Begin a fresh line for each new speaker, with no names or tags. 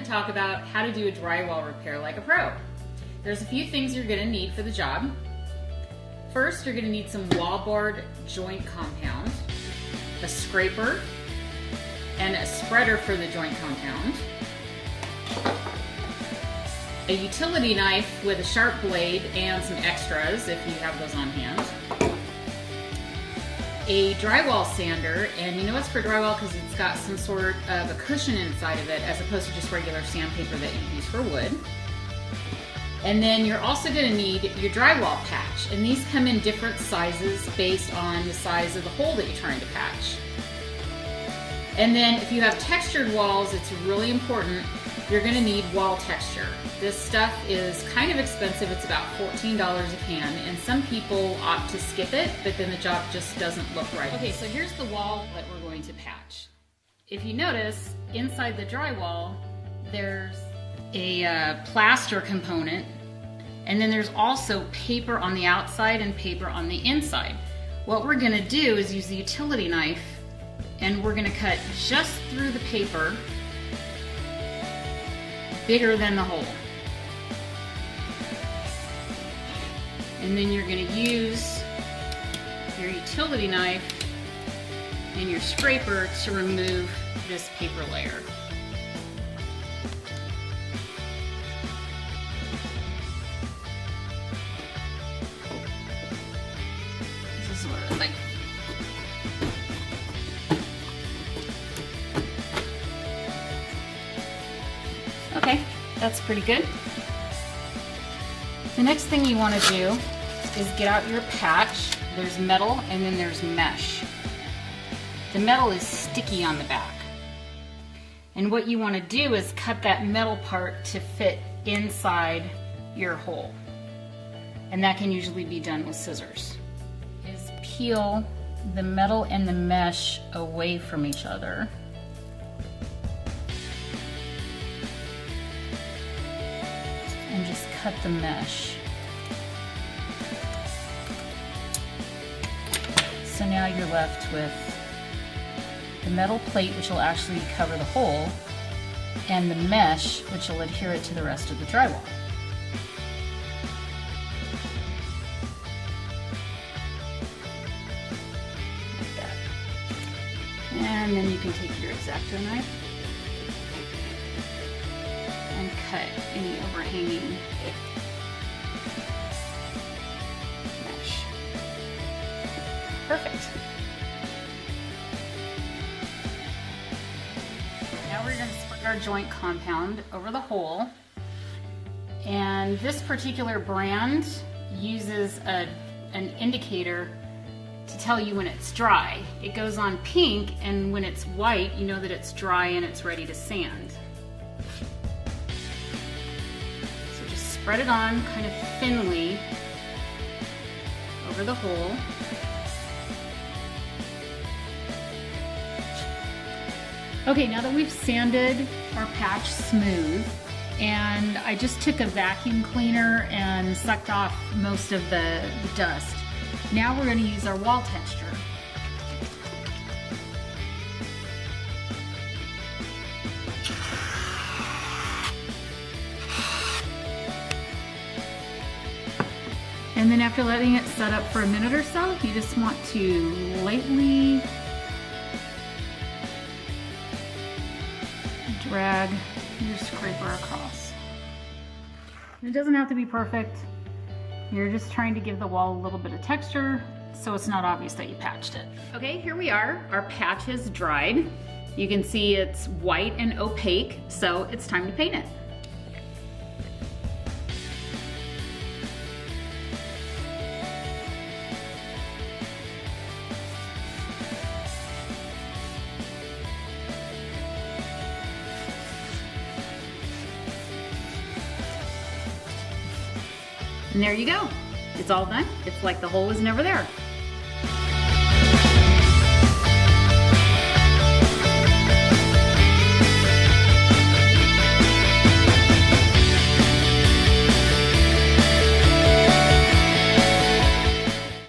talk about how to do a drywall repair like a pro. There's a few things you're going to need for the job. First, you're going to need some wallboard joint compound, a scraper, and a spreader for the joint compound, a utility knife with a sharp blade and some extras if you have those on hand, a drywall sander, and you know it's for drywall because it's got some sort of a cushion inside of it as opposed to just regular sandpaper that you use for wood. And then you're also going to need your drywall patch, and these come in different sizes based on the size of the hole that you're trying to patch. And then if you have textured walls, it's really important, you're going to need wall texture. This stuff is kind of expensive. It's about $14 a can, and some people opt to skip it, but then the job just doesn't look right. Okay, so here's the wall that we're going to patch. If you notice, inside the drywall, there's a plaster component, and then there's also paper on the outside and paper on the inside. What we're going to do is use the utility knife, and we're going to cut just through the paper, bigger than the hole. And then you're going to use your utility knife and your scraper to remove this paper layer. This is what it's like. Okay, that's pretty good. The next thing you want to do is get out your patch. There's metal and then there's mesh. The metal is sticky on the back. And what you want to do is cut that metal part to fit inside your hole. And that can usually be done with scissors. Is peel the metal and the mesh away from each other. And just cut the mesh. So now you're left with the metal plate, which will actually cover the hole, and the mesh, which will adhere it to the rest of the drywall. Like that. And then you can take your X-Acto knife and cut any overhanging mesh. Perfect. Now we're going to spread our joint compound over the hole, and this particular brand uses an indicator to tell you when it's dry. It goes on pink, and when it's white, you know that it's dry and it's ready to sand. Spread it on kind of thinly over the hole. Okay, now that we've sanded our patch smooth, and I just took a vacuum cleaner and sucked off most of the dust, now we're going to use our wall texture. And then after letting it set up for a minute or so, you just want to lightly drag your scraper across. It doesn't have to be perfect. You're just trying to give the wall a little bit of texture so it's not obvious that you patched it. Okay, here we are. Our patch has dried. You can see it's white and opaque, so it's time to paint it. And there you go. It's all done. It's like the hole was never there.